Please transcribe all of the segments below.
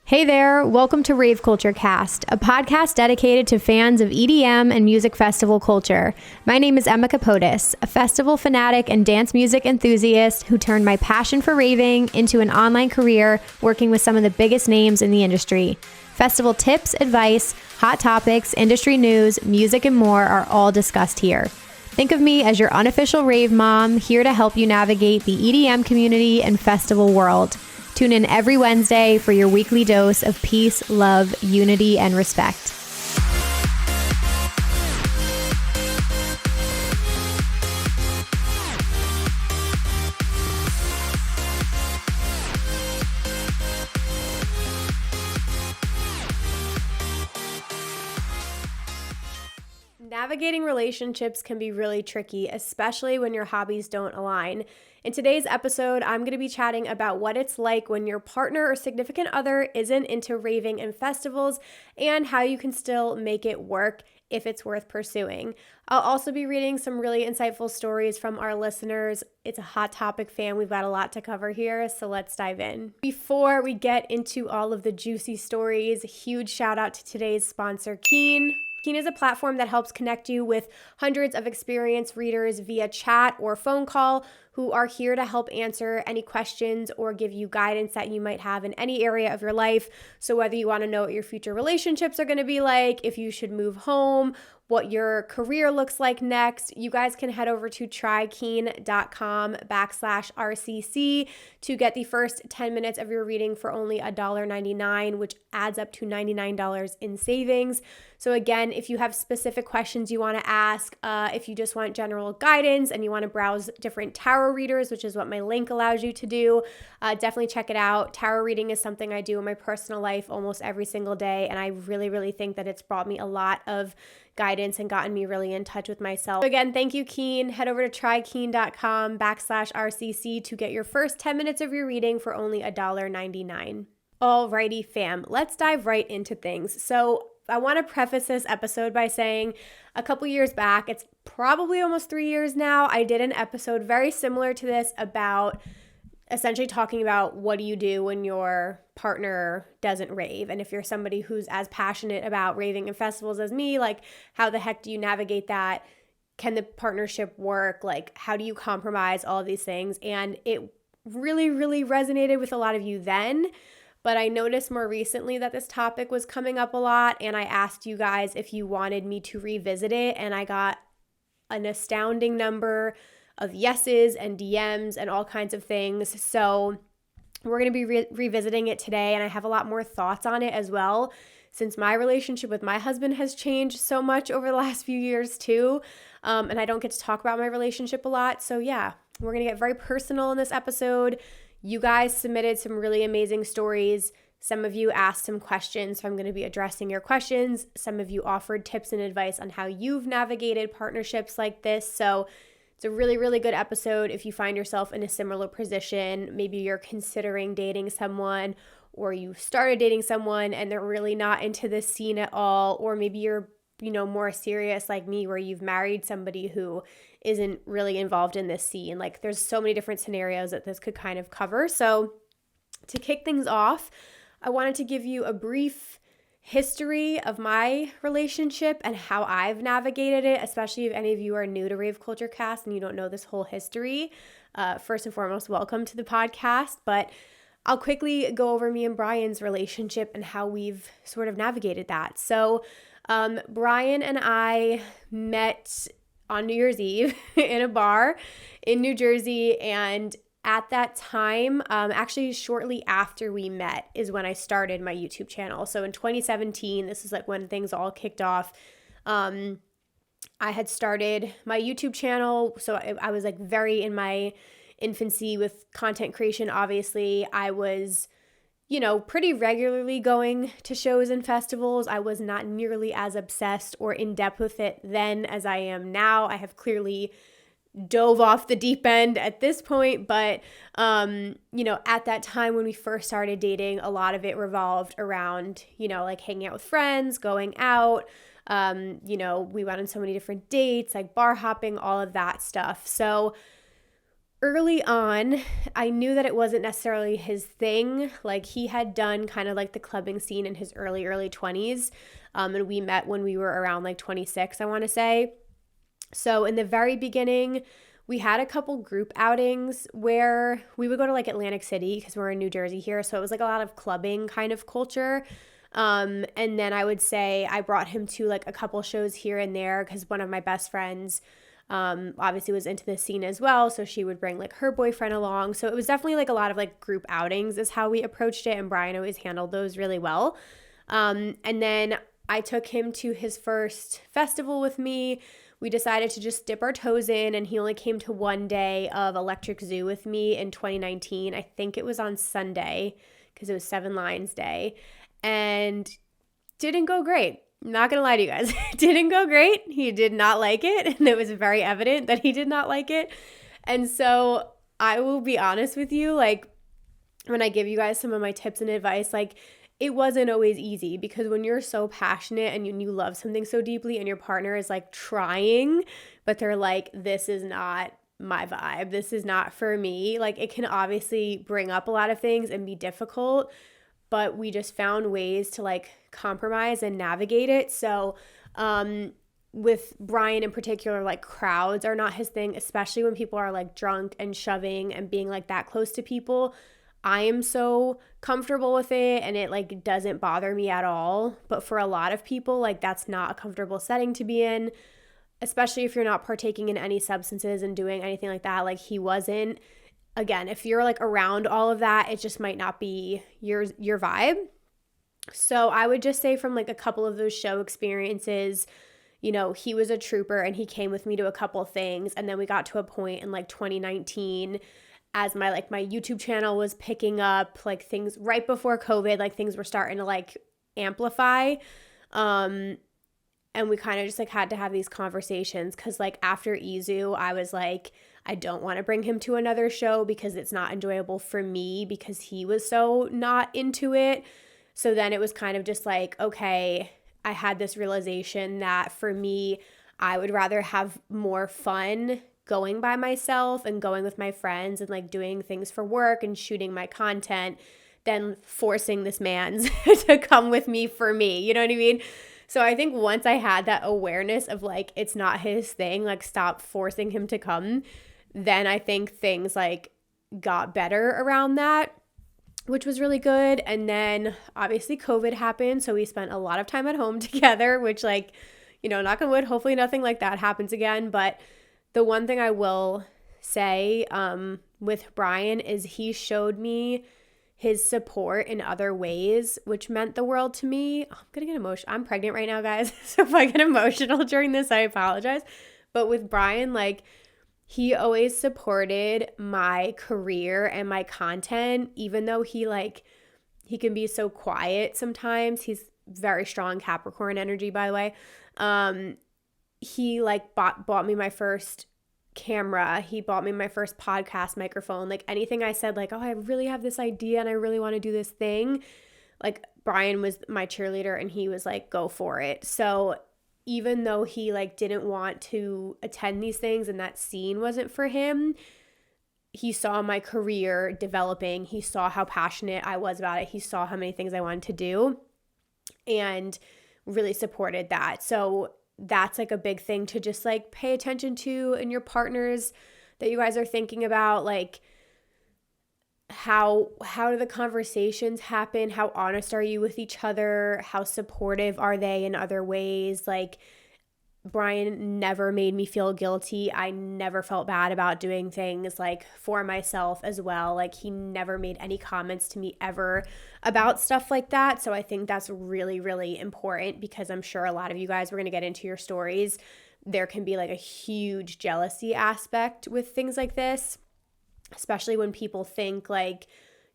Hey there, welcome to Rave Culture Cast, a podcast dedicated to fans of EDM and music festival culture. My name is Emma Capotis, a festival fanatic and dance music enthusiast who turned my passion for raving into an online career working with some of the biggest names in the industry. Festival tips, advice, hot topics, industry news, music, and more are all discussed here. Think of me as your unofficial rave mom, here to help you navigate the EDM community and festival world. Tune in every Wednesday for your weekly dose of peace, love, unity, and respect. Navigating relationships can be really tricky, especially when your hobbies don't align. In today's episode, I'm going to be chatting about what it's like when your partner or significant other isn't into raving and festivals, and how you can still make it work if it's worth pursuing. I'll also be reading some really insightful stories from our listeners. It's a hot topic, fam. We've got a lot to cover here, so let's dive in. Before we get into all of the juicy stories, a huge shout out to today's sponsor, Keen. Keen is a platform that helps connect you with hundreds of experienced readers via chat or phone call who are here to help answer any questions or give you guidance that you might have in any area of your life. So whether you want to know what your future relationships are going to be like, if you should move home, what your career looks like next, you guys can head over to trykeen.com/RCC to get the first 10 minutes of your reading for only $1.99, which adds up to $99 in savings. So again, if you have specific questions you want to ask, if you just want general guidance and you want to browse different tarot readers, which is what my link allows you to do, definitely check it out. Tarot reading is something I do in my personal life almost every single day, and I really think that it's brought me a lot of guidance and gotten me really in touch with myself. So again, thank you, Keen. Head over to trykeen.com/RCC to get your first 10 minutes of your reading for only $1.99. Alrighty, fam, let's dive right into things. So I want to preface this episode by saying a couple years back, it's probably almost 3 years now, I did an episode very similar to this about essentially talking about what do you do when your partner doesn't rave. And if you're somebody who's as passionate about raving and festivals as me, like how the heck do you navigate that? Can the partnership work? Like how do you compromise all of these things? And it really resonated with a lot of you then. But I noticed more recently that this topic was coming up a lot, and I asked you guys if you wanted me to revisit it, and I got an astounding number of yeses and DMs and all kinds of things. So we're going to be revisiting it today, and I have a lot more thoughts on it as well, since my relationship with my husband has changed so much over the last few years too, and I don't get to talk about my relationship a lot. So yeah, we're going to get very personal in this episode. You guys submitted some really amazing stories. Some of you asked some questions, so I'm going to be addressing your questions. Some of you offered tips and advice on how you've navigated partnerships like this. So it's a really good episode if you find yourself in a similar position. Maybe you're considering dating someone, or you started dating someone and they're really not into this scene at all. Or maybe you're, more serious like me, where you've married somebody who isn't really involved in this scene. Like there's so many different scenarios that this could kind of cover. So to kick things off, I wanted to give you a brief history of my relationship and how I've navigated it, especially if any of you are new to Rave Culture Cast and you don't know this whole history. First and foremost, welcome to the podcast, but I'll quickly go over me and Brian's relationship and how we've sort of navigated that. So Brian and I met on New Year's Eve in a bar in New Jersey, and at that time, actually shortly after we met is when I started my YouTube channel. So in 2017, this is like when things all kicked off. I had started my YouTube channel, so I was like very in my infancy with content creation. Obviously, I was pretty regularly going to shows and festivals. I was not nearly as obsessed or in depth with it then as I am now. I have clearly dove off the deep end at this point, but at that time when we first started dating, a lot of it revolved around, like hanging out with friends, going out, we went on so many different dates, like bar hopping, all of that stuff. So early on, I knew that it wasn't necessarily his thing. Like, he had done kind of like the clubbing scene in his early 20s. And we met when we were around like 26, I want to say. So in the very beginning, we had a couple group outings where we would go to like Atlantic City because we're in New Jersey here. So it was like a lot of clubbing kind of culture. And then I would say I brought him to like a couple shows here and there because one of my best friends obviously was into the scene as well. So she would bring like her boyfriend along. So it was definitely like a lot of like group outings is how we approached it. And Brian always handled those really well. And then I took him to his first festival with me. We decided to just dip our toes in, and he only came to one day of Electric Zoo with me in 2019. I think it was on Sunday because it was Seven Lions Day, and didn't go great. Not gonna lie to you guys, didn't go great. He did not like it, and it was very evident that he did not like it. And so I will be honest with you, like when I give you guys some of my tips and advice, like it wasn't always easy because when you're so passionate and you love something so deeply and your partner is like trying, but they're like, this is not my vibe, this is not for me, like it can obviously bring up a lot of things and be difficult, but we just found ways to like compromise and navigate it. So with Brian in particular, like crowds are not his thing, especially when people are like drunk and shoving and being like that close to people. I am so comfortable with it and it like doesn't bother me at all. But for a lot of people, like that's not a comfortable setting to be in, especially if you're not partaking in any substances and doing anything like that. Like he wasn't. Again, if you're like around all of that, it just might not be your vibe. So I would just say from like a couple of those show experiences, you know, he was a trooper and he came with me to a couple things. And then we got to a point in like 2019 as my YouTube channel was picking up, like things right before COVID, like things were starting to like amplify. And we kind of just like had to have these conversations because like after Izu, I was like, I don't want to bring him to another show because it's not enjoyable for me because he was so not into it. So then it was kind of just like, okay, I had this realization that for me, I would rather have more fun going by myself and going with my friends and like doing things for work and shooting my content than forcing this man to come with me for me. You know what I mean? So I think once I had that awareness of like, it's not his thing, like stop forcing him to come, then I think things like got better around that, which was really good. And then obviously COVID happened. So we spent a lot of time at home together, which like, you know, knock on wood, hopefully nothing like that happens again. But the one thing I will say with Brian is he showed me his support in other ways, which meant the world to me. I'm going to get emotional. I'm pregnant right now, guys. So if I get emotional during this, I apologize. But with Brian, like he always supported my career and my content, even though he can be so quiet sometimes. He's very strong Capricorn energy, by the way. He like bought me my first camera. He bought me my first podcast microphone. Like anything I said, like, oh, I really have this idea and I really want to do this thing. Like Brian was my cheerleader and he was like, go for it. So even though he like didn't want to attend these things and that scene wasn't for him, he saw my career developing. He saw how passionate I was about it. He saw how many things I wanted to do and really supported that. So that's like a big thing to just like pay attention to in your partners that you guys are thinking about. Like how do the conversations happen? How honest are you with each other? How supportive are they in other ways? Like Brian never made me feel guilty. I never felt bad about doing things like for myself as well. Like he never made any comments to me ever about stuff like that. So I think that's really, really important because I'm sure a lot of you guys were going to get into your stories. There can be like a huge jealousy aspect with things like this, especially when people think like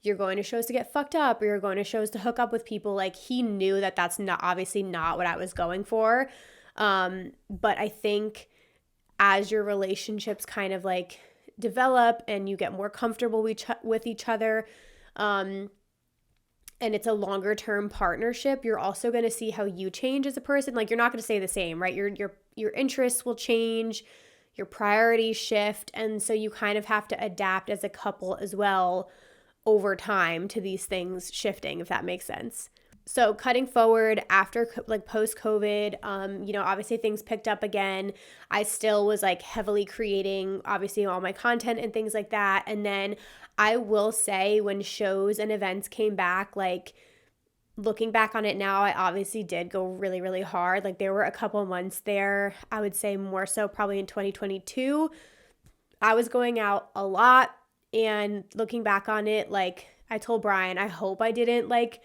you're going to shows to get fucked up or you're going to shows to hook up with people. Like he knew that that's not obviously not what I was going for. But I think as your relationships kind of like develop and you get more comfortable with each other, and it's a longer term partnership, you're also going to see how you change as a person. Like you're not going to stay the same, right? Your interests will change. your priorities shift. And so you kind of have to adapt as a couple as well over time to these things shifting, if that makes sense. So cutting forward after like post COVID, obviously things picked up again. I still was like heavily creating obviously all my content and things like that. And then I will say when shows and events came back, like looking back on it now, I obviously did go really, really hard. Like there were a couple months there, I would say more so probably in 2022, I was going out a lot. And looking back on it, like I told Brian, I hope I didn't like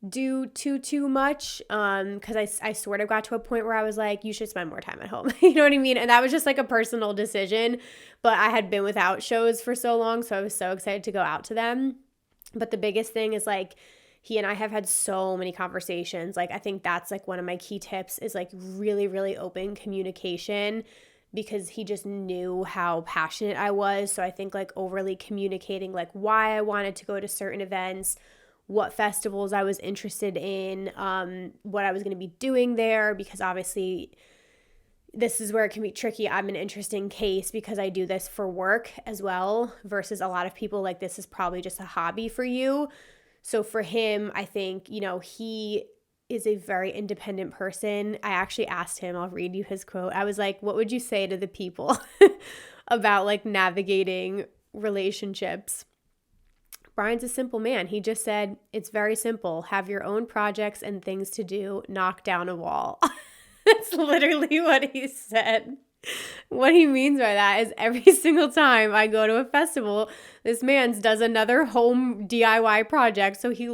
do too much because I sort of got to a point where I was like, you should spend more time at home. You know what I mean? And that was just like a personal decision, but I had been without shows for so long, so I was so excited to go out to them. But the biggest thing is like he and I have had so many conversations. Like I think that's like one of my key tips is like really, really open communication, because he just knew how passionate I was. So I think like overly communicating like why I wanted to go to certain events, what festivals I was interested in, what I was going to be doing there, because obviously this is where it can be tricky. I'm an interesting case because I do this for work as well versus a lot of people like this is probably just a hobby for you. So for him, I think, he is a very independent person. I actually asked him, I'll read you his quote. I was like, what would you say to the people about like navigating relationships? Brian's a simple man. He just said, it's very simple. Have your own projects and things to do. Knock down a wall. That's literally what he said. What he means by that is every single time I go to a festival, this man does another home DIY project. So he's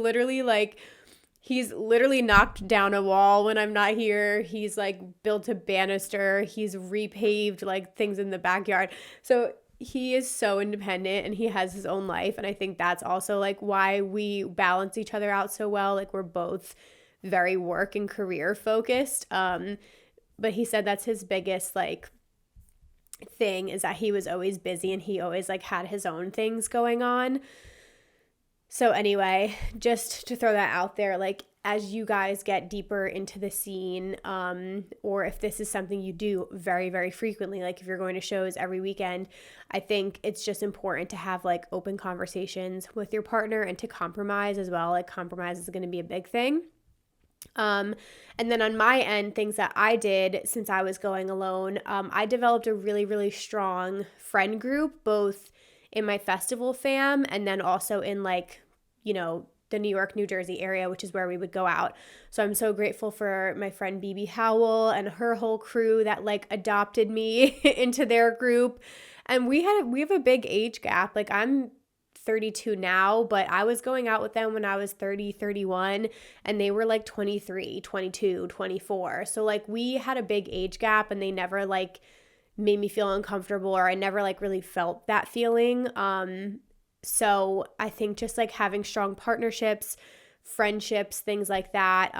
literally knocked down a wall when I'm not here. He's like built a banister. He's repaved like things in the backyard. So he is so independent and he has his own life. And I think that's also like why we balance each other out so well. Like we're both very work and career focused. But he said that's his biggest like thing is that he was always busy and he always like had his own things going on. So anyway, just to throw that out there, like as you guys get deeper into the scene, or if this is something you do very, very frequently, like if you're going to shows every weekend, I think it's just important to have like open conversations with your partner and to compromise as well. Like compromise is going to be a big thing. And then on my end, things that I did since I was going alone, I developed a really, really strong friend group, both in my festival fam and then also in like, the New York, New Jersey area, which is where we would go out. So I'm so grateful for my friend BB Howell and her whole crew that like adopted me into their group. And we have a big age gap. Like I'm 32 now, but I was going out with them when I was 30, 31, and they were like 23, 22, 24. So like we had a big age gap and they never like made me feel uncomfortable, or I never like really felt that feeling. So I think just like having strong partnerships, friendships, things like that,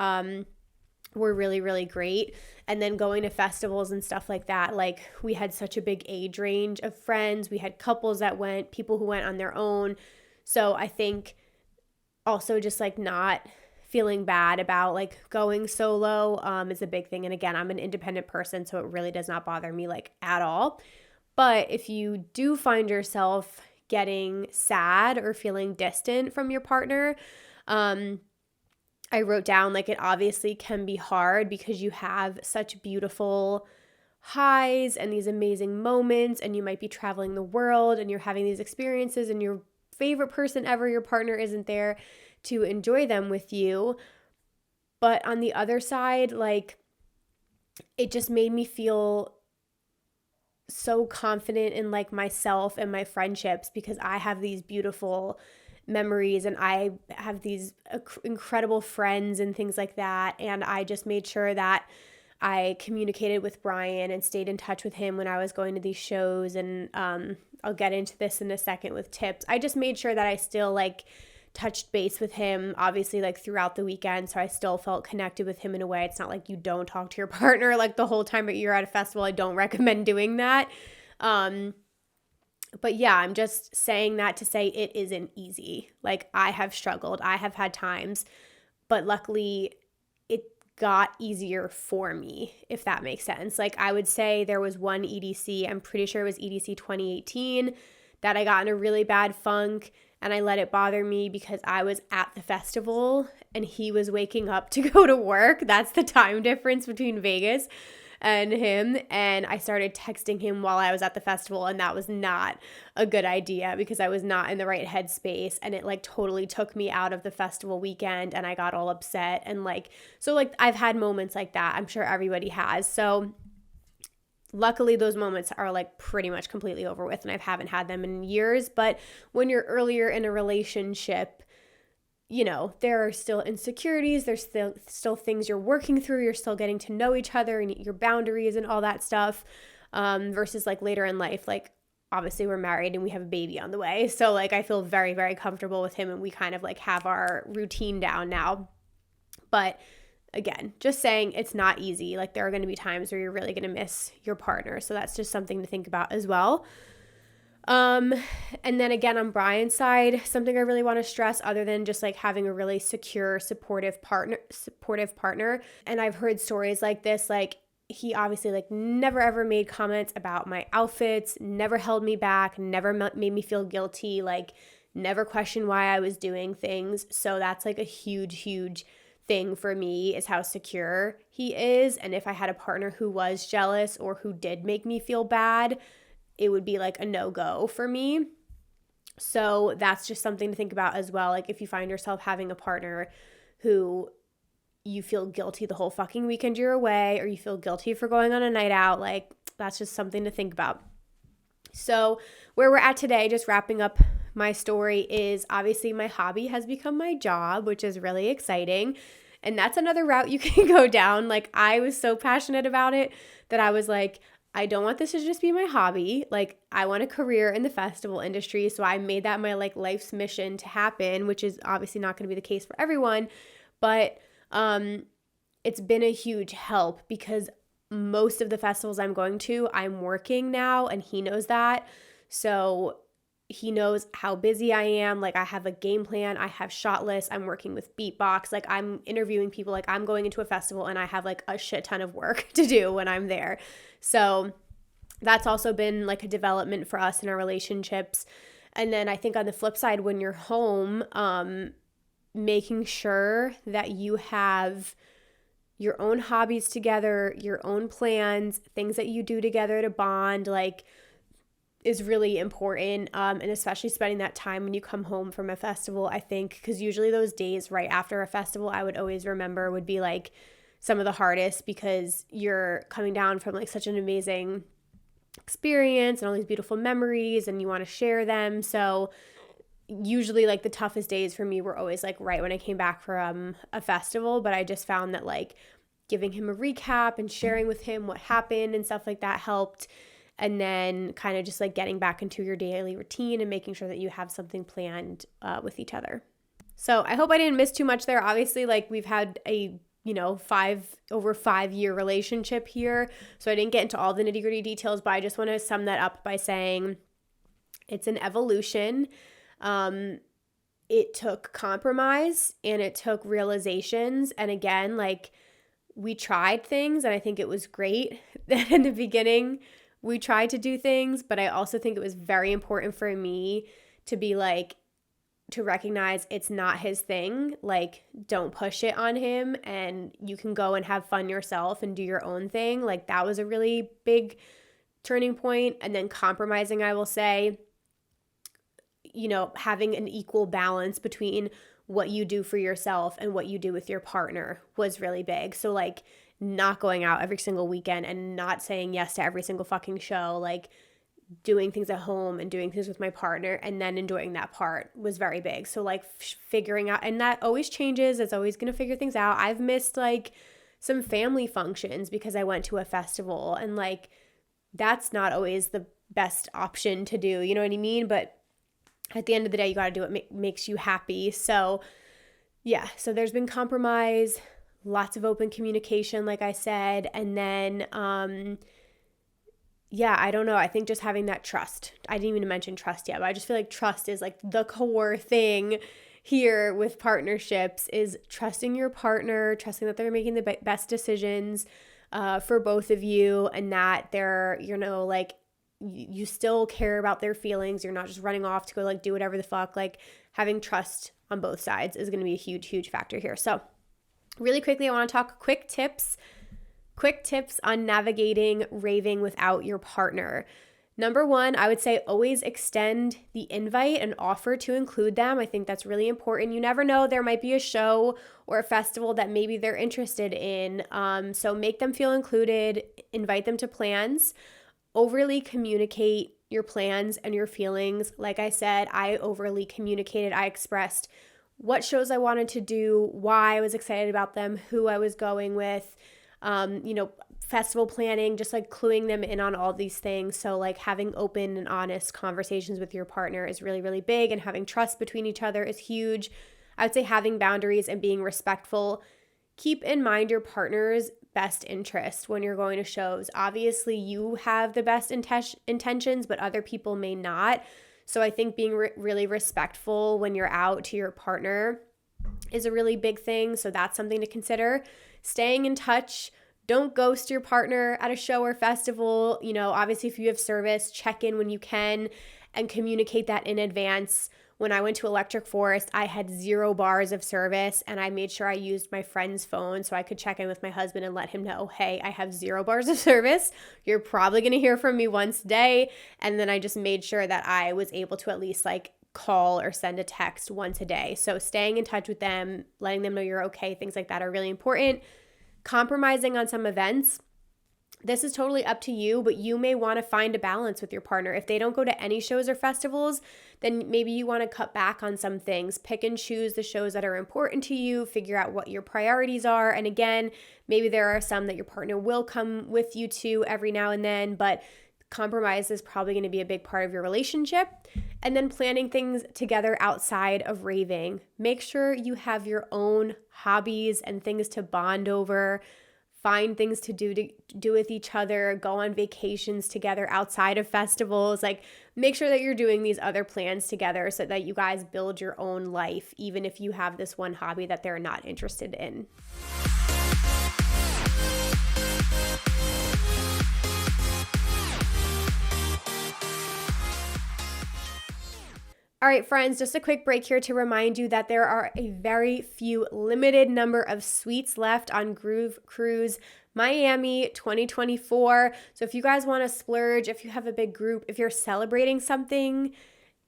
were really, really great. And then going to festivals and stuff like that, like we had such a big age range of friends. We had couples that went, people who went on their own. So I think also just like not feeling bad about like going solo is a big thing. And again, I'm an independent person, so it really does not bother me like at all. But if you do find yourself getting sad or feeling distant from your partner, I wrote down like it obviously can be hard because you have such beautiful highs and these amazing moments, and you might be traveling the world and you're having these experiences and your favorite person ever, your partner, isn't there to enjoy them with you. But on the other side, like it just made me feel so confident in like myself and my friendships because I have these beautiful memories and I have these incredible friends and things like that. And I just made sure that I communicated with Brian and stayed in touch with him when I was going to these shows. And I'll get into this in a second with tips. I just made sure that I still like touched base with him, obviously like throughout the weekend. So I still felt connected with him in a way. It's not like you don't talk to your partner like the whole time that you're at a festival. I don't recommend doing that. But yeah, I'm just saying that to say it isn't easy. Like I have struggled. I have had times, but luckily it got easier for me, if that makes sense. Like I would say there was one EDC, I'm pretty sure it was EDC 2018, that I got in a really bad funk and I let it bother me because I was at the festival and he was waking up to go to work. That's the time difference between Vegas and him. And I started texting him while I was at the festival, and that was not a good idea because I was not in the right headspace, and it like totally took me out of the festival weekend and I got all upset. And like, so like I've had moments like that. I'm sure everybody has. So luckily those moments are like pretty much completely over with and I haven't had them in years. But when you're earlier in a relationship, you know, there are still insecurities, there's still things you're working through, you're still getting to know each other and your boundaries and all that stuff, versus like later in life. Like obviously we're married and we have a baby on the way, so like I feel very, very comfortable with him and we kind of like have our routine down now. But again, just saying, it's not easy. Like there are going to be times where you're really going to miss your partner, so that's just something to think about as well. And then again, on Brian's side, something I really want to stress, other than just like having a really secure, supportive partner. And I've heard stories like this, like he obviously like never ever made comments about my outfits, never held me back, never made me feel guilty, like never questioned why I was doing things. So that's like a huge, huge thing for me, is how secure he is. And if I had a partner who was jealous or who did make me feel bad, it would be like a no-go for me. So that's just something to think about as well. Like if you find yourself having a partner who you feel guilty the whole fucking weekend you're away, or you feel guilty for going on a night out, like that's just something to think about. So where we're at today, just wrapping up my story, is obviously my hobby has become my job, which is really exciting. And that's another route you can go down. Like I was so passionate about it that I was like, I don't want this to just be my hobby. Like I want a career in the festival industry. So I made that my like life's mission to happen, which is obviously not going to be the case for everyone. But it's been a huge help because most of the festivals I'm going to, I'm working now, and he knows that. So he knows how busy I am. Like I have a game plan, I have shot lists, I'm working with beatbox, like I'm interviewing people, like I'm going into a festival and I have like a shit ton of work to do when I'm there. So that's also been like a development for us in our relationships. And then I think on the flip side, when you're home, making sure that you have your own hobbies together, your own plans, things that you do together to bond, like is really important. And especially spending that time when you come home from a festival, I think, because usually those days right after a festival, I would always remember would be like some of the hardest, because you're coming down from like such an amazing experience and all these beautiful memories and you want to share them. So usually like the toughest days for me were always like right when I came back from a festival. But I just found that like giving him a recap and sharing with him what happened and stuff like that helped. And then kind of just like getting back into your daily routine and making sure that you have something planned with each other. So I hope I didn't miss too much there. Obviously, like we've had a, over 5 year relationship here. So I didn't get into all the nitty gritty details, but I just want to sum that up by saying it's an evolution. It took compromise and it took realizations. And again, like we tried things and I think it was great in the beginning. We tried to do things, but I also think it was very important for me to be like, to recognize it's not his thing. Like, don't push it on him and you can go and have fun yourself and do your own thing. Like that was a really big turning point. And then compromising, I will say, having an equal balance between what you do for yourself and what you do with your partner was really big. So like not going out every single weekend and not saying yes to every single fucking show, like doing things at home and doing things with my partner and then enjoying that part was very big. So like figuring out, and that always changes. It's always going to figure things out. I've missed like some family functions because I went to a festival, and like that's not always the best option to do. You know what I mean? But at the end of the day, you got to do what makes you happy. So yeah, so there's been compromise, lots of open communication, like I said. And then, I don't know. I think just having that trust. I didn't even mention trust yet, but I just feel like trust is like the core thing here with partnerships is trusting your partner, trusting that they're making the best decisions for both of you, and that they're, like, you still care about their feelings. You're not just running off to go like do whatever the fuck. Like, having trust on both sides is going to be a huge, huge factor here. So really quickly, I want to talk quick tips on navigating raving without your partner. Number one, I would say always extend the invite and offer to include them. I think that's really important. You never know, there might be a show or a festival that maybe they're interested in. So make them feel included, invite them to plans, overly communicate your plans and your feelings. Like I said, I overly communicated. I expressed what shows I wanted to do, why I was excited about them, who I was going with, festival planning, just like cluing them in on all these things. So like having open and honest conversations with your partner is really, really big, and having trust between each other is huge. I would say having boundaries and being respectful. Keep in mind your partner's best interest when you're going to shows. Obviously, you have the best intentions, but other people may not. So I think being really respectful when you're out to your partner is a really big thing. So that's something to consider. Staying in touch. Don't ghost your partner at a show or festival. Obviously, if you have service, check in when you can and communicate that in advance. When I went to Electric Forest, I had 0 bars of service, and I made sure I used my friend's phone so I could check in with my husband and let him know, hey, I have 0 bars of service. You're probably going to hear from me once a day. And then I just made sure that I was able to at least like call or send a text once a day. So staying in touch with them, letting them know you're okay, things like that are really important. Compromising on some events. This is totally up to you, but you may want to find a balance with your partner. If they don't go to any shows or festivals, then maybe you want to cut back on some things. Pick and choose the shows that are important to you, figure out what your priorities are. And again, maybe there are some that your partner will come with you to every now and then, but compromise is probably going to be a big part of your relationship. And then planning things together outside of raving. Make sure you have your own hobbies and things to bond over. Find things to do with each other. Go on vacations together outside of festivals. Like, make sure that you're doing these other plans together so that you guys build your own life, even if you have this one hobby that they're not interested in. All right, friends, just a quick break here to remind you that there are a very few limited number of suites left on Groove Cruise Miami 2024. So if you guys want to splurge, if you have a big group, if you're celebrating something,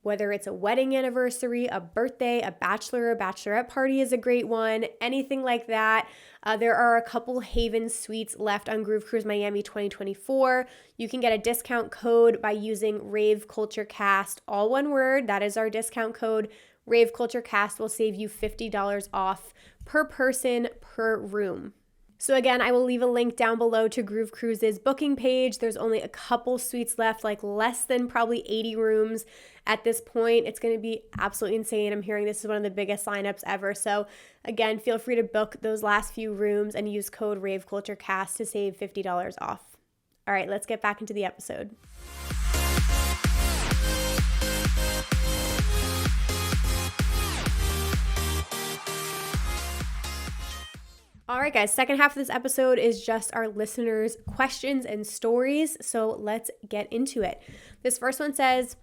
whether it's a wedding anniversary, a birthday, a bachelor or bachelorette party is a great one, anything like that. There are a couple Haven suites left on Groove Cruise Miami 2024. You can get a discount code by using Rave Culture Cast, all one word. That is our discount code. Rave Culture Cast will save you $50 off per person per room. So again, I will leave a link down below to Groove Cruise's booking page. There's only a couple suites left, like less than probably 80 rooms at this point. It's going to be absolutely insane. I'm hearing this is one of the biggest lineups ever. So again, feel free to book those last few rooms and use code RAVECULTURECAST to save $50 off. All right, let's get back into the episode. All right, guys, second half of this episode is just our listeners' questions and stories. So let's get into it. This first one says,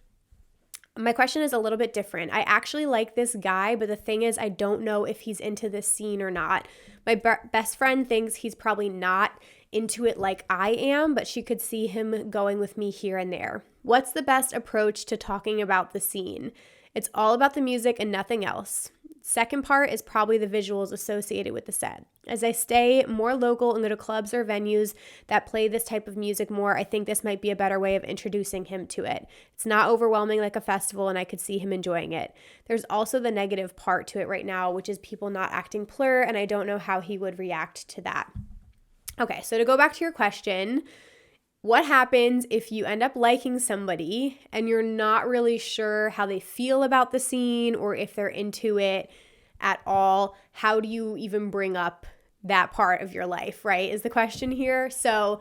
my question is a little bit different. I actually like this guy, but the thing is, I don't know if he's into this scene or not. My best friend thinks he's probably not into it like I am, but she could see him going with me here and there. What's the best approach to talking about the scene? It's all about the music and nothing else. Second part is probably the visuals associated with the set. As I stay more local and go to clubs or venues that play this type of music more, I think this might be a better way of introducing him to it. It's not overwhelming like a festival, and I could see him enjoying it. There's also the negative part to it right now, which is people not acting plur, and I don't know how he would react to that. Okay, so to go back to your question, what happens if you end up liking somebody and you're not really sure how they feel about the scene or if they're into it at all? How do you even bring up that part of your life, right? Is the question here. So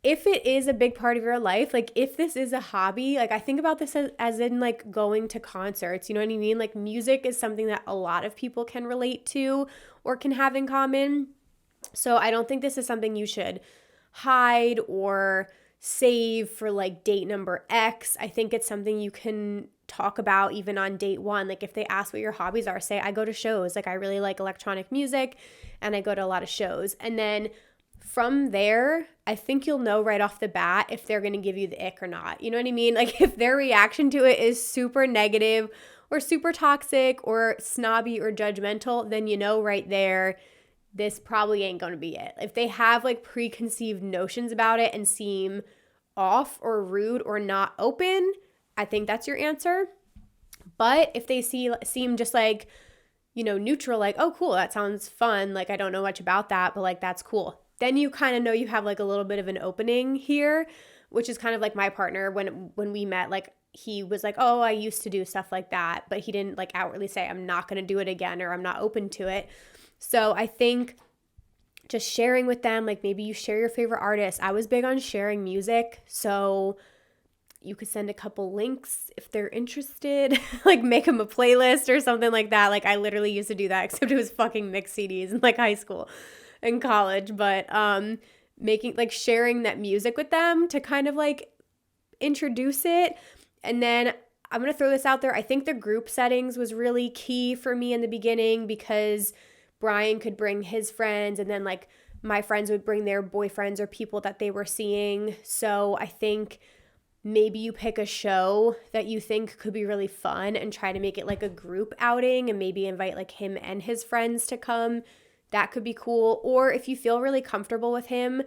if it is a big part of your life, like if this is a hobby, like I think about this as in like going to concerts, you know what I mean? Like music is something that a lot of people can relate to or can have in common. So I don't think this is something you should hide or save for like date number X. I think it's something you can talk about even on date one. Like if they ask what your hobbies are, say I go to shows. Like I really like electronic music and I go to a lot of shows. And then from there, I think you'll know right off the bat if they're going to give you the ick or not. You know what I mean? Like if their reaction to it is super negative or super toxic or snobby or judgmental, then you know right there, this probably ain't going to be it. If they have like preconceived notions about it and seem off or rude or not open, I think that's your answer. But if they seem just like, you know, neutral, like, oh, cool, that sounds fun. Like, I don't know much about that, but like, that's cool. Then you kind of know you have like a little bit of an opening here, which is kind of like my partner when we met, like he was like, oh, I used to do stuff like that, but he didn't like outwardly say, I'm not going to do it again or I'm not open to it. So I think just sharing with them, like maybe you share your favorite artist. I was big on sharing music, so you could send a couple links if they're interested, like make them a playlist or something like that. Like I literally used to do that, except it was fucking mixed CDs in like high school and college. But making like sharing that music with them to kind of like introduce it. And then I'm going to throw this out there. I think the group settings was really key for me in the beginning because Brian could bring his friends and then like my friends would bring their boyfriends or people that they were seeing. So I think maybe you pick a show that you think could be really fun and try to make it like a group outing and maybe invite like him and his friends to come. That could be cool. Or if you feel really comfortable with him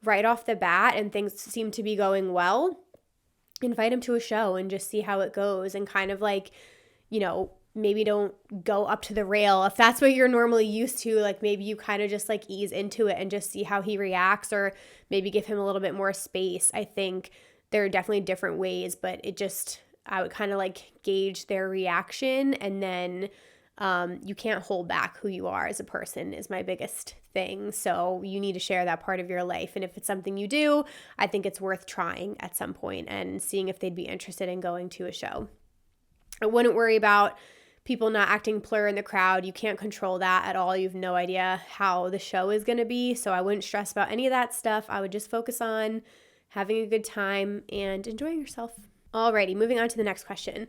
right off the bat and things seem to be going well, invite him to a show and just see how it goes and kind of like, you know, maybe don't go up to the rail. If that's what you're normally used to, like maybe you kind of just like ease into it and just see how he reacts or maybe give him a little bit more space. I think there are definitely different ways, but I would kind of like gauge their reaction and then you can't hold back who you are as a person is my biggest thing. So you need to share that part of your life. And if it's something you do, I think it's worth trying at some point and seeing if they'd be interested in going to a show. I wouldn't worry about people not acting plur in the crowd. You can't control that at all. You have no idea how the show is going to be. So I wouldn't stress about any of that stuff. I would just focus on having a good time and enjoying yourself. Alrighty, moving on to the next question.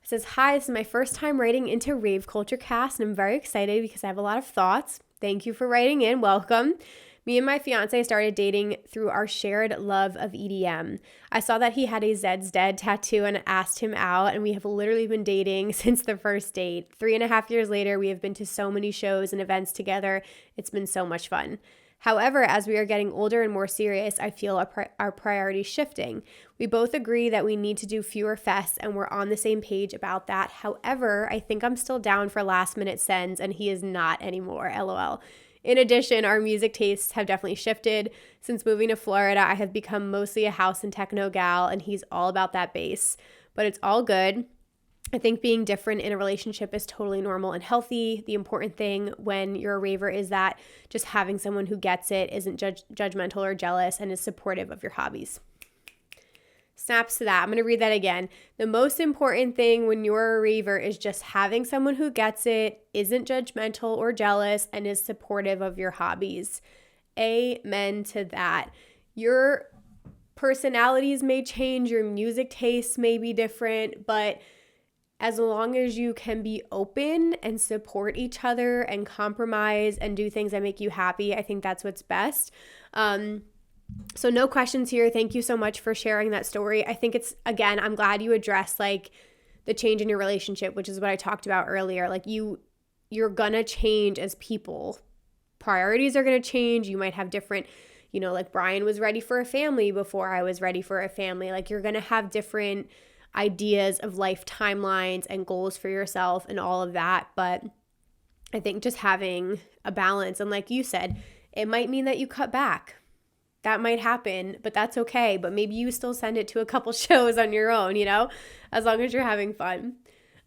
It says, hi, this is my first time writing into Rave Culture Cast, and I'm very excited because I have a lot of thoughts. Thank you for writing in. Welcome. Me and my fiance started dating through our shared love of EDM. I saw that he had a Zed's Dead tattoo and asked him out, and we have literally been dating since the first date. 3.5 years later, we have been to so many shows and events together. It's been so much fun. However, as we are getting older and more serious, I feel our priorities shifting. We both agree that we need to do fewer fests, and we're on the same page about that. However, I think I'm still down for last minute sends, and he is not anymore, LOL. In addition, our music tastes have definitely shifted. Since moving to Florida, I have become mostly a house and techno gal, and he's all about that bass. But it's all good. I think being different in a relationship is totally normal and healthy. The important thing when you're a raver is that just having someone who gets it, isn't judgmental or jealous, and is supportive of your hobbies. Snaps to that. I'm going to read that again. The most important thing when you're a raver is just having someone who gets it, isn't judgmental or jealous, and is supportive of your hobbies. Amen to that. Your personalities may change, your music tastes may be different, but as long as you can be open and support each other and compromise and do things that make you happy, I think that's what's best. So no questions here. Thank you so much for sharing that story. I think it's, again, I'm glad you addressed like the change in your relationship, which is what I talked about earlier. Like you're gonna change as people. Priorities are gonna change. You might have different, like Brian was ready for a family before I was ready for a family. Like you're gonna have different ideas of life timelines and goals for yourself and all of that. But I think just having a balance, and like you said, it might mean that you cut back. That might happen, but that's okay. But maybe you still send it to a couple shows on your own, as long as you're having fun.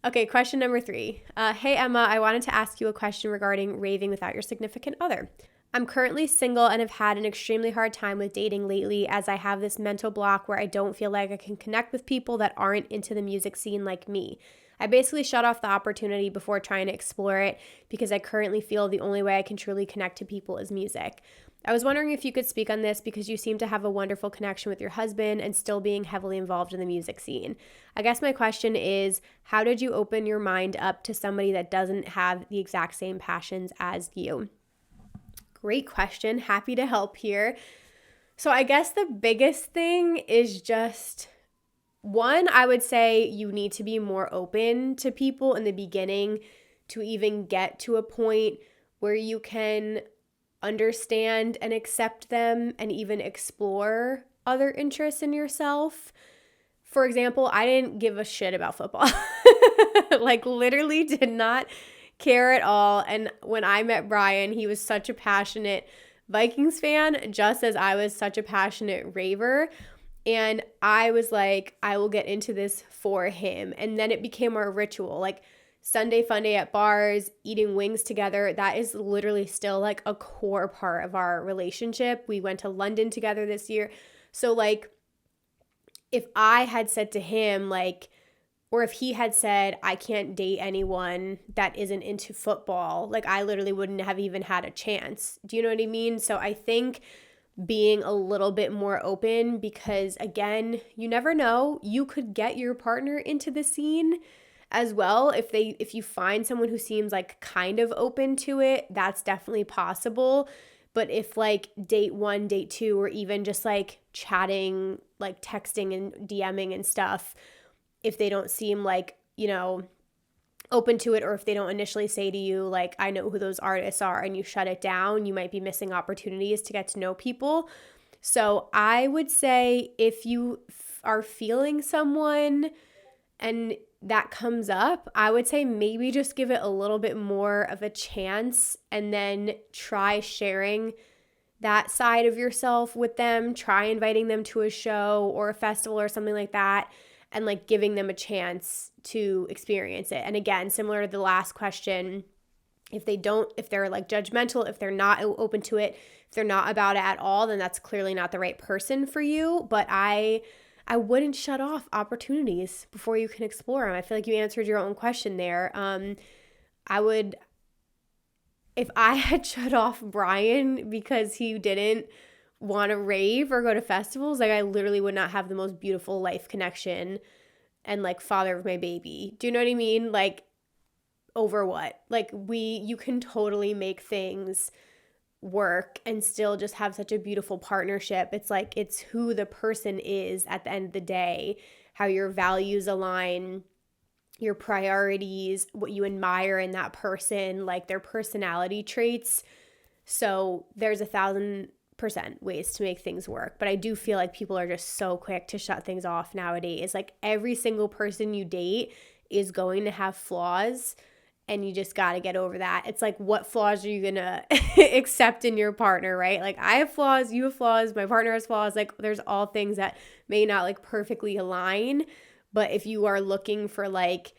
Okay, question number 3. Hey, Emma, I wanted to ask you a question regarding raving without your significant other. I'm currently single and have had an extremely hard time with dating lately, as I have this mental block where I don't feel like I can connect with people that aren't into the music scene like me. I basically shut off the opportunity before trying to explore it because I currently feel the only way I can truly connect to people is music. I was wondering if you could speak on this because you seem to have a wonderful connection with your husband and still being heavily involved in the music scene. I guess my question is, how did you open your mind up to somebody that doesn't have the exact same passions as you? Great question. Happy to help here. So I guess the biggest thing is just, one, I would say you need to be more open to people in the beginning to even get to a point where you can understand and accept them and even explore other interests in yourself. For example, I didn't give a shit about football. Like literally did not care at all. And when I met Brian, he was such a passionate Vikings fan, just as I was such a passionate raver. And I was like, I will get into this for him. And then it became our ritual. Like Sunday fun day at bars, eating wings together, that is literally still like a core part of our relationship. We went to London together this year. So like if I had said to him like, or if he had said, I can't date anyone that isn't into football, like I literally wouldn't have even had a chance. Do you know what I mean? So I think being a little bit more open, because again, you never know, you could get your partner into the scene as well. If you find someone who seems like kind of open to it, that's definitely possible. But if like date 1, date 2, or even just like chatting, like texting and DMing and stuff, if they don't seem like, you know, open to it, or if they don't initially say to you, like, I know who those artists are, and you shut it down, you might be missing opportunities to get to know people. So I would say if you are feeling someone and that comes up, I would say maybe just give it a little bit more of a chance and then try sharing that side of yourself with them. Try inviting them to a show or a festival or something like that, and like giving them a chance to experience it. And again, similar to the last question, if they're like judgmental, if they're not open to it, if they're not about it at all, then that's clearly not the right person for you. But I wouldn't shut off opportunities before you can explore them. I feel like you answered your own question there. If I had shut off Brian because he didn't want to rave or go to festivals, like I literally would not have the most beautiful life connection and like father of my baby. Do you know what I mean? Like over what? Like you can totally make things work and still just have such a beautiful partnership. It's like, it's who the person is at the end of the day, how your values align, your priorities, what you admire in that person, like their personality traits. So there's 1,000% ways to make things work. But I do feel like people are just so quick to shut things off nowadays. Like every single person you date is going to have flaws, and you just got to get over that. It's like, what flaws are you going to accept in your partner, right? Like I have flaws, you have flaws, my partner has flaws. Like there's all things that may not like perfectly align. But if you are looking for like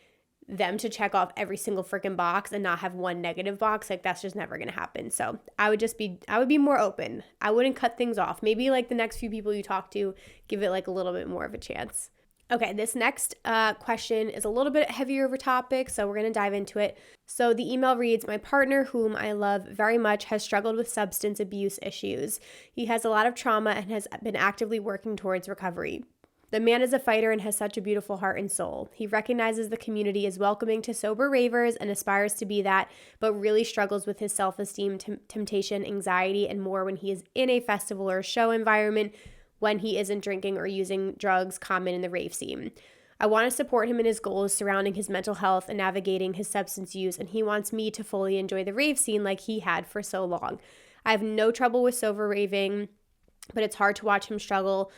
them to check off every single freaking box and not have one negative box, like that's just never going to happen. So I would be more open. I wouldn't cut things off. Maybe like the next few people you talk to, give it like a little bit more of a chance. Okay, this next question is a little bit heavier of a topic, so we're going to dive into it. So the email reads, my partner, whom I love very much, has struggled with substance abuse issues. He has a lot of trauma and has been actively working towards recovery. The man is a fighter and has such a beautiful heart and soul. He recognizes the community is welcoming to sober ravers and aspires to be that, but really struggles with his self-esteem, temptation, anxiety, and more when he is in a festival or show environment, when he isn't drinking or using drugs common in the rave scene. I want to support him in his goals surrounding his mental health and navigating his substance use, and he wants me to fully enjoy the rave scene like he had for so long. I have no trouble with sober raving, but it's hard to watch him struggle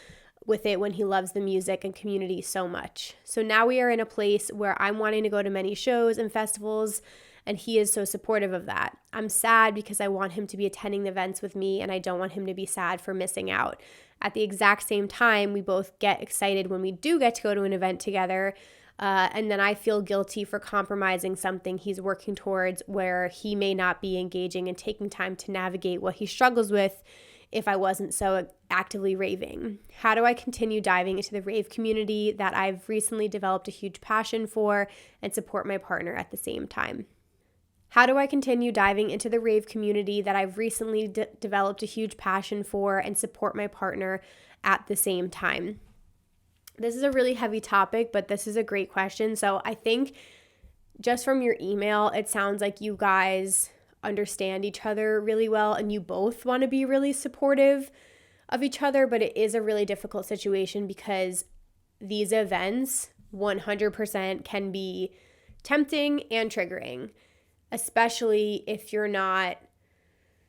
with it when he loves the music and community so much. So now we are in a place where I'm wanting to go to many shows and festivals, and he is so supportive of that. I'm sad because I want him to be attending the events with me, and I don't want him to be sad for missing out. At the exact same time, we both get excited when we do get to go to an event together. and then I feel guilty for compromising something he's working towards where he may not be engaging and taking time to navigate what he struggles with if I wasn't so actively raving. How do I continue diving into the rave community that I've recently developed a huge passion for and support my partner at the same time? How do I continue diving into the rave community that I've recently developed a huge passion for and support my partner at the same time? This is a really heavy topic, but this is a great question. So I think just from your email, it sounds like you guys understand each other really well and you both want to be really supportive of each other, but it is a really difficult situation because these events 100% can be tempting and triggering, especially if you're not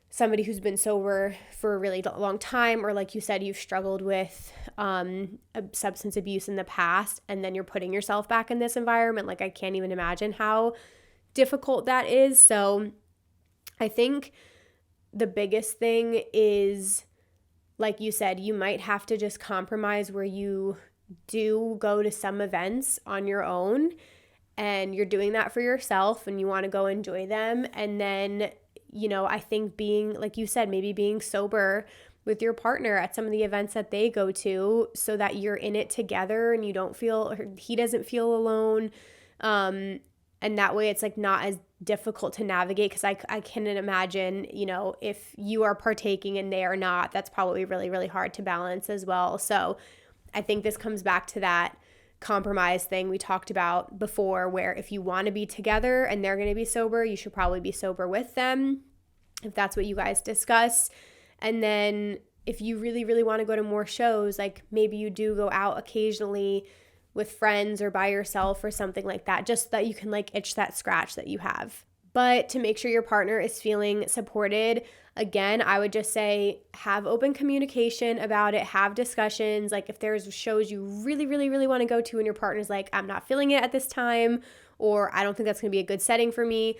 somebody who's been sober for a really long time, or like you said, you've struggled with substance abuse in the past, and then you're putting yourself back in this environment. Like, I can't even imagine how difficult that is. So I think the biggest thing is, like you said, you might have to just compromise where you do go to some events on your own and you're doing that for yourself and you want to go enjoy them. And then, I think being, like you said, maybe being sober with your partner at some of the events that they go to so that you're in it together and you don't feel, or he doesn't feel alone. And that way it's like not as difficult to navigate, because I can imagine, if you are partaking and they are not, that's probably really, really hard to balance as well. So I think this comes back to that compromise thing we talked about before, where if you want to be together and they're going to be sober, you should probably be sober with them if that's what you guys discuss. And then if you really, really want to go to more shows, like maybe you do go out occasionally with friends or by yourself or something like that, just so that you can like itch that scratch that you have. But to make sure your partner is feeling supported, again, I would just say have open communication about it, have discussions. Like if there's shows you really, really, really want to go to and your partner's like, I'm not feeling it at this time, or I don't think that's going to be a good setting for me,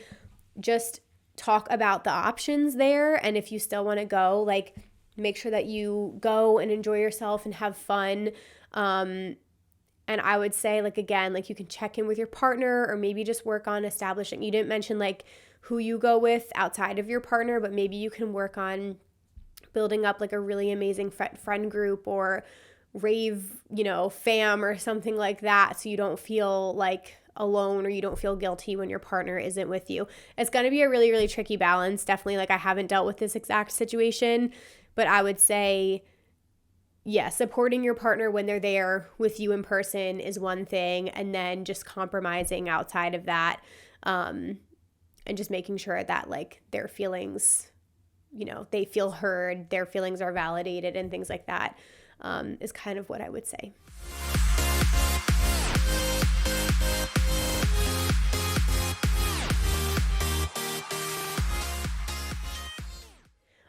just talk about the options there. And if you still want to go, like make sure that you go and enjoy yourself and have fun. And I would say, like, again, like you can check in with your partner or maybe just work on establishing, you didn't mention like who you go with outside of your partner, but maybe you can work on building up like a really amazing friend group or rave, fam or something like that. So you don't feel like alone or you don't feel guilty when your partner isn't with you. It's going to be a really, really tricky balance. Definitely, like I haven't dealt with this exact situation, but I would say, yeah, supporting your partner when they're there with you in person is one thing, and then just compromising outside of that, and just making sure that like their feelings, they feel heard, their feelings are validated and things like that, is kind of what I would say.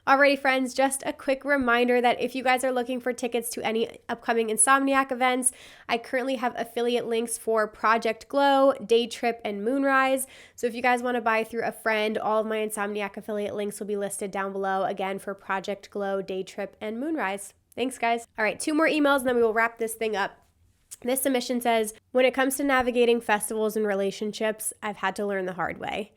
Alrighty, friends, just a quick reminder that if you guys are looking for tickets to any upcoming Insomniac events, I currently have affiliate links for Project Glow, Day Trip, and Moonrise. So if you guys want to buy through a friend, all of my Insomniac affiliate links will be listed down below, again, for Project Glow, Day Trip, and Moonrise. Thanks, guys. All right, 2 more emails, and then we will wrap this thing up. This submission says, when it comes to navigating festivals and relationships, I've had to learn the hard way.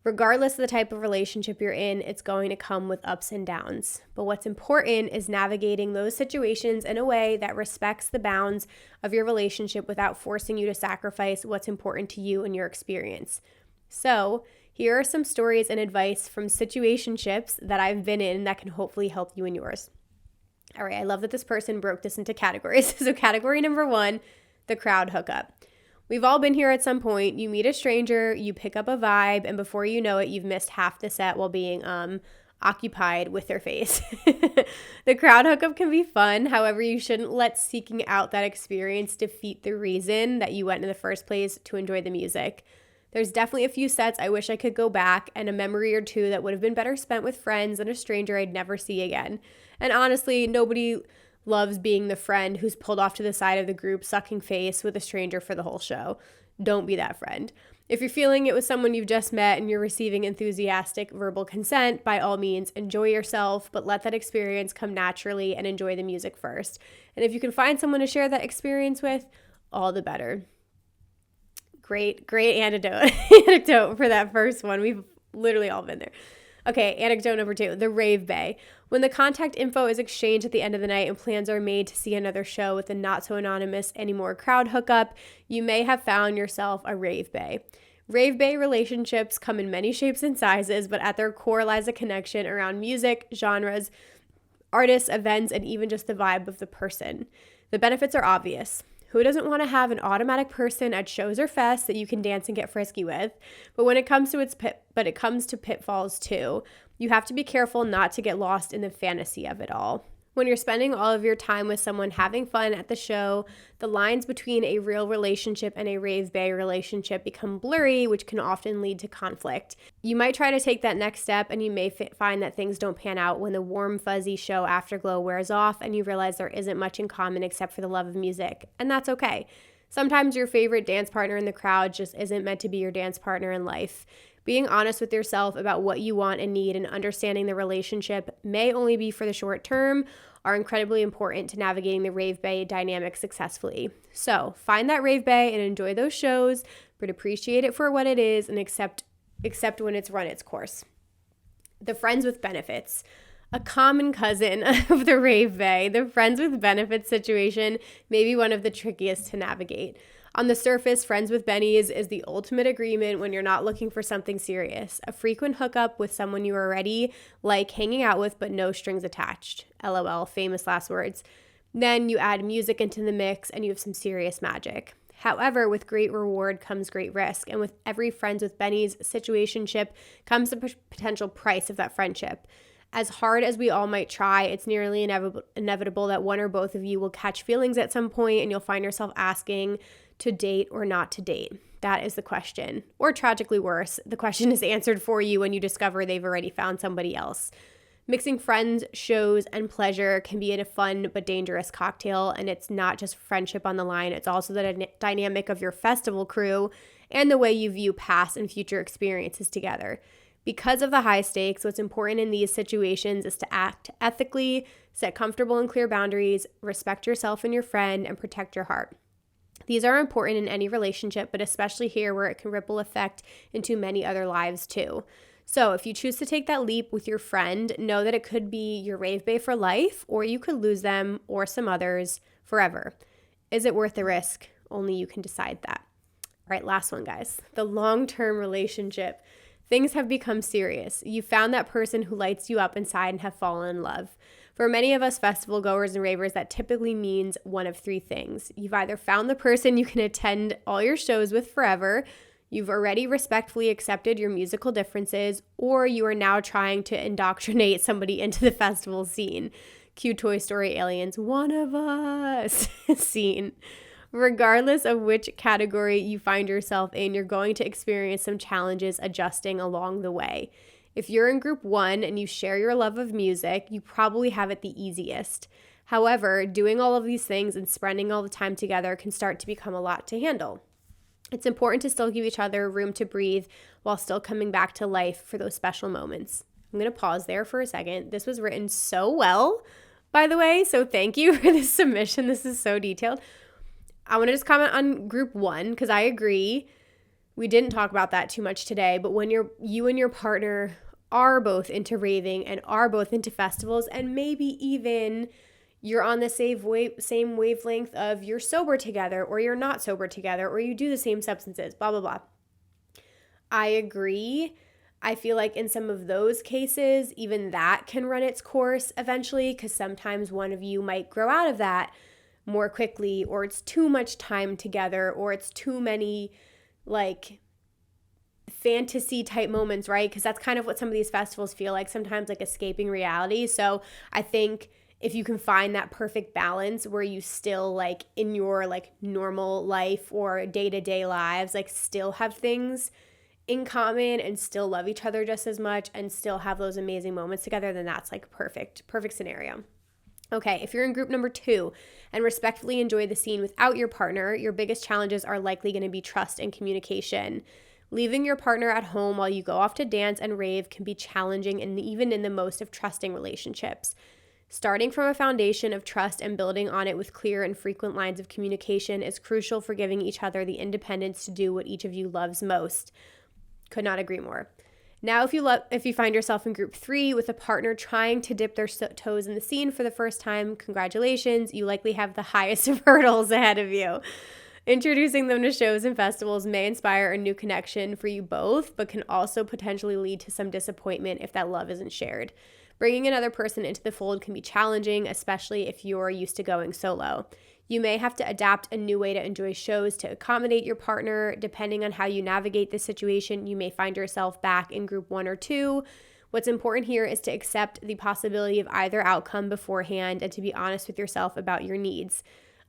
Regardless of the type of relationship you're in, it's going to come with ups and downs. But what's important is navigating those situations in a way that respects the bounds of your relationship without forcing you to sacrifice what's important to you and your experience. So, here are some stories and advice from situationships that I've been in that can hopefully help you in yours. All right, I love that this person broke this into categories. So category number 1, the crowd hookup. We've all been here at some point. You meet a stranger, you pick up a vibe, and before you know it, you've missed half the set while being occupied with their face. The crowd hookup can be fun. However, you shouldn't let seeking out that experience defeat the reason that you went in the first place to enjoy the music. There's definitely a few sets I wish I could go back, and a memory or two that would have been better spent with friends than a stranger I'd never see again. And honestly, nobody loves being the friend who's pulled off to the side of the group sucking face with a stranger for the whole show. Don't be that friend. If you're feeling it with someone you've just met and you're receiving enthusiastic verbal consent, by all means, enjoy yourself, but let that experience come naturally and enjoy the music first. And if you can find someone to share that experience with, all the better. Great anecdote for that first one. We've literally all been there. Okay, anecdote number 2, the rave bay. When the contact info is exchanged at the end of the night and plans are made to see another show with a not so anonymous anymore crowd hookup, you may have found yourself a rave bay. Rave bay relationships come in many shapes and sizes, but at their core lies a connection around music, genres, artists, events, and even just the vibe of the person. The benefits are obvious. Who doesn't want to have an automatic person at shows or fests that you can dance and get frisky with? But when it comes to pitfalls too, you have to be careful not to get lost in the fantasy of it all. When you're spending all of your time with someone having fun at the show, the lines between a real relationship and a rave bay relationship become blurry, which can often lead to conflict. You might try to take that next step, and you may find that things don't pan out when the warm, fuzzy show afterglow wears off and you realize there isn't much in common except for the love of music, and that's okay. Sometimes your favorite dance partner in the crowd just isn't meant to be your dance partner in life. Being honest with yourself about what you want and need and understanding the relationship may only be for the short term are incredibly important to navigating the rave bay dynamic successfully. So find that rave bay and enjoy those shows, but appreciate it for what it is and accept when it's run its course. The friends with benefits. A common cousin of the rave bay, the friends with benefits situation may be one of the trickiest to navigate. On the surface, friends with bennies is the ultimate agreement when you're not looking for something serious. A frequent hookup with someone you already like hanging out with but no strings attached. LOL, famous last words. Then you add music into the mix and you have some serious magic. However, with great reward comes great risk, and with every friends with bennies situationship comes the potential price of that friendship. As hard as we all might try, it's nearly inevitable that one or both of you will catch feelings at some point and you'll find yourself asking to date or not to date. That is the question. Or tragically worse, the question is answered for you when you discover they've already found somebody else. Mixing friends, shows, and pleasure can be a fun but dangerous cocktail, and it's not just friendship on the line, it's also the dynamic of your festival crew and the way you view past and future experiences together. Because of the high stakes, what's important in these situations is to act ethically, set comfortable and clear boundaries, respect yourself and your friend, and protect your heart. These are important in any relationship, but especially here where it can ripple effect into many other lives too. So if you choose to take that leap with your friend, know that it could be your rave bay for life, or you could lose them or some others forever. Is it worth the risk? Only you can decide that. All right, last one, guys. The long-term relationship. Things have become serious. You found that person who lights you up inside and have fallen in love. For many of us festival goers and ravers, that typically means one of 3 things. You've either found the person you can attend all your shows with forever, you've already respectfully accepted your musical differences, or you are now trying to indoctrinate somebody into the festival scene. Cue Toy Story aliens, one of us scene. Regardless of which category you find yourself in, you're going to experience some challenges adjusting along the way. If you're in group 1 and you share your love of music, you probably have it the easiest. However, doing all of these things and spending all the time together can start to become a lot to handle. It's important to still give each other room to breathe while still coming back to life for those special moments. I'm going to pause there for a second. This was written so well, by the way, so thank you for this submission. This is so detailed. I want to just comment on group 1 because I agree. We didn't talk about that too much today, but when you and your partner are both into raving and are both into festivals, and maybe even you're on the same wavelength of you're sober together or you're not sober together or you do the same substances, blah, blah, blah. I agree. I feel like in some of those cases, even that can run its course eventually because sometimes one of you might grow out of that more quickly, or it's too much time together, or it's too many like fantasy type moments, right? Because that's kind of what some of these festivals feel like, sometimes like escaping reality. So I think if you can find that perfect balance where you still like in your like normal life or day-to-day lives, like still have things in common and still love each other just as much and still have those amazing moments together, then that's like perfect scenario. Okay, if you're in group number 2 and respectfully enjoy the scene without your partner, your biggest challenges are likely going to be trust and communication. Leaving your partner at home while you go off to dance and rave can be challenging, and even in the most of trusting relationships. Starting from a foundation of trust and building on it with clear and frequent lines of communication is crucial for giving each other the independence to do what each of you loves most. Could not agree more. Now, if you find yourself in group 3 with a partner trying to dip their toes in the scene for the first time, congratulations, you likely have the highest of hurdles ahead of you. Introducing them to shows and festivals may inspire a new connection for you both, but can also potentially lead to some disappointment if that love isn't shared. Bringing another person into the fold can be challenging, especially if you're used to going solo. You may have to adapt a new way to enjoy shows to accommodate your partner. Depending on how you navigate this situation, you may find yourself back in group 1 or 2. What's important here is to accept the possibility of either outcome beforehand and to be honest with yourself about your needs.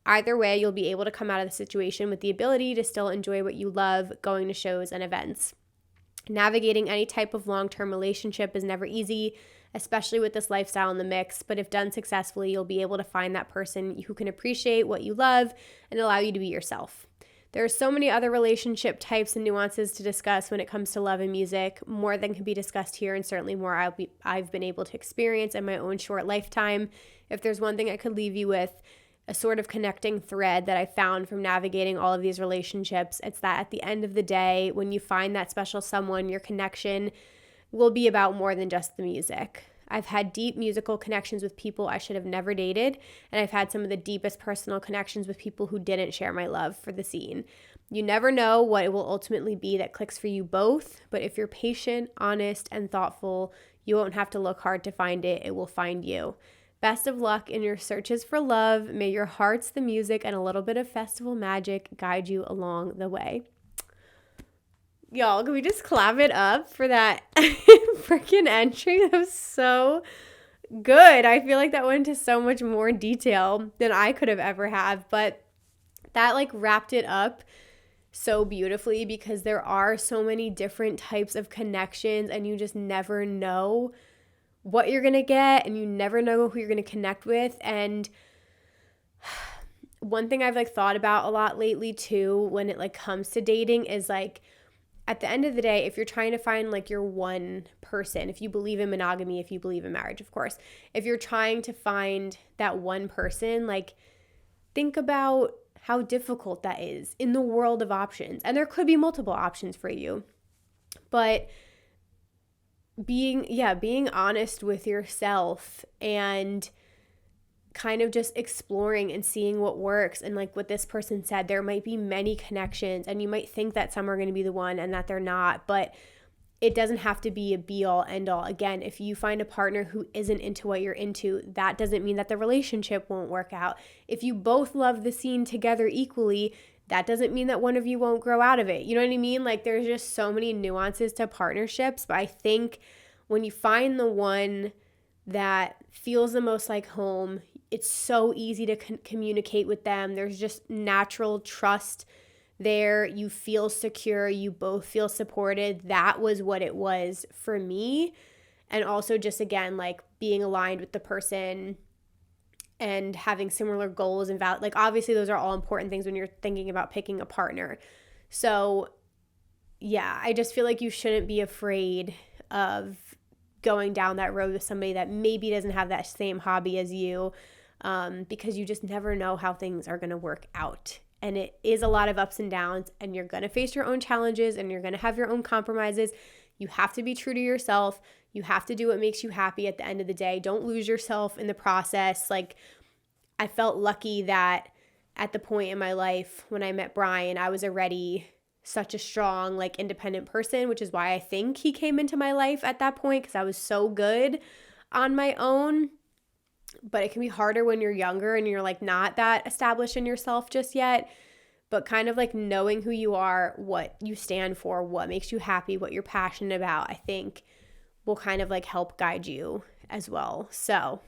Either way, you'll be able to come out of the situation with the ability to still enjoy what you love, going to shows and events. Navigating any type of long-term relationship is never easy, especially with this lifestyle in the mix, but if done successfully, you'll be able to find that person who can appreciate what you love and allow you to be yourself. There are so many other relationship types and nuances to discuss when it comes to love and music, more than can be discussed here and certainly more I've been able to experience in my own short lifetime. If there's one thing I could leave you with, a sort of connecting thread that I found from navigating all of these relationships, it's that at the end of the day, when you find that special someone, your connection will be about more than just the music. I've had deep musical connections with people I should have never dated, and I've had some of the deepest personal connections with people who didn't share my love for the scene. You never know what it will ultimately be that clicks for you both, but if you're patient, honest, and thoughtful, you won't have to look hard to find it. It will find you. Best of luck in your searches for love. May your hearts, the music, and a little bit of festival magic guide you along the way. Y'all, can we just clap it up for that freaking entry? That was so good. I feel like that went into so much more detail than I could have ever have, but that wrapped it up so beautifully because there are so many different types of connections and you just never know what you're going to get and you never know who you're going to connect with. And one thing I've thought about a lot lately too when it comes to dating is at the end of the day, if you're trying to find your one person, if you believe in monogamy, if you believe in marriage, of course, if you're trying to find that one person, think about how difficult that is in the world of options. And there could be multiple options for you, but being honest with yourself and kind of just exploring and seeing what works. And what this person said, there might be many connections and you might think that some are going to be the one and that they're not, but it doesn't have to be a be all end all. Again, if you find a partner who isn't into what you're into, that doesn't mean that the relationship won't work out. If you both love the scene together equally, that doesn't mean that one of you won't grow out of it. You know what I mean? There's just so many nuances to partnerships, but I think when you find the one that feels the most like home, it's so easy to communicate with them. There's just natural trust there. You feel secure. You both feel supported. That was what it was for me. And also just, again, being aligned with the person and having similar goals and values. Obviously, those are all important things when you're thinking about picking a partner. So, yeah, I just feel like you shouldn't be afraid of going down that road with somebody that maybe doesn't have that same hobby as you, because you just never know how things are going to work out. And it is a lot of ups and downs, and you're going to face your own challenges and you're going to have your own compromises. You have to be true to yourself. You have to do what makes you happy at the end of the day. Don't lose yourself in the process. I felt lucky that at the point in my life when I met Brian, I was already such a strong, independent person, which is why I think he came into my life at that point, because I was so good on my own. But it can be harder when you're younger and you're not that established in yourself just yet. But kind of knowing who you are, what you stand for, what makes you happy, what you're passionate about, I think will kind of help guide you as well. So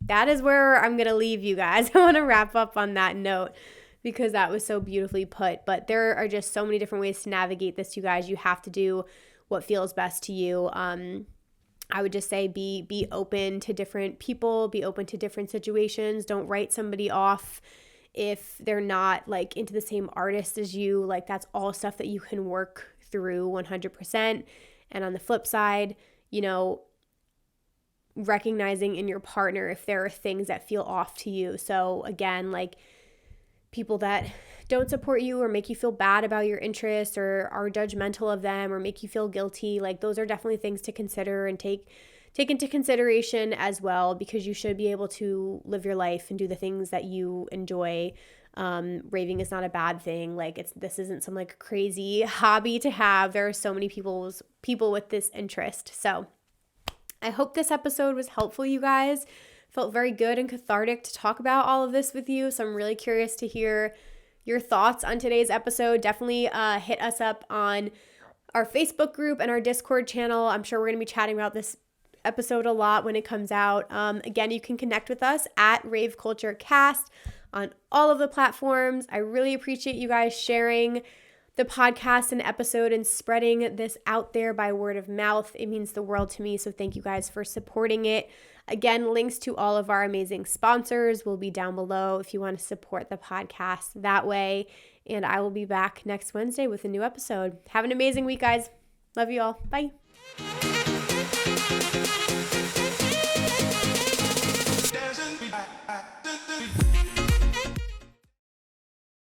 that is where I'm going to leave you guys. I want to wrap up on that note because that was so beautifully put. But there are just so many different ways to navigate this, you guys. You have to do what feels best to you. I would just say be open to different people, be open to different situations. Don't write somebody off if they're not into the same artist as you. That's all stuff that you can work through 100%. And on the flip side, recognizing in your partner if there are things that feel off to you. So again, like people that don't support you or make you feel bad about your interests or are judgmental of them or make you feel guilty, like those are definitely things to consider and take into consideration as well, because you should be able to live your life and do the things that you enjoy. Raving is not a bad thing. Like this isn't some like crazy hobby to have. There are so many people with this interest. So I hope this episode was helpful, you guys. Felt very good and cathartic to talk about all of this with you. So I'm really curious to hear your thoughts on today's episode. Definitely hit us up on our Facebook group and our Discord channel. I'm sure we're going to be chatting about this episode a lot when it comes out. Again, you can connect with us at Rave Culture Cast on all of the platforms. I really appreciate you guys sharing the podcast and episode and spreading this out there by word of mouth. It means the world to me. So thank you guys for supporting it. Again, links to all of our amazing sponsors will be down below if you want to support the podcast that way. And I will be back next Wednesday with a new episode. Have an amazing week, guys. Love you all. Bye.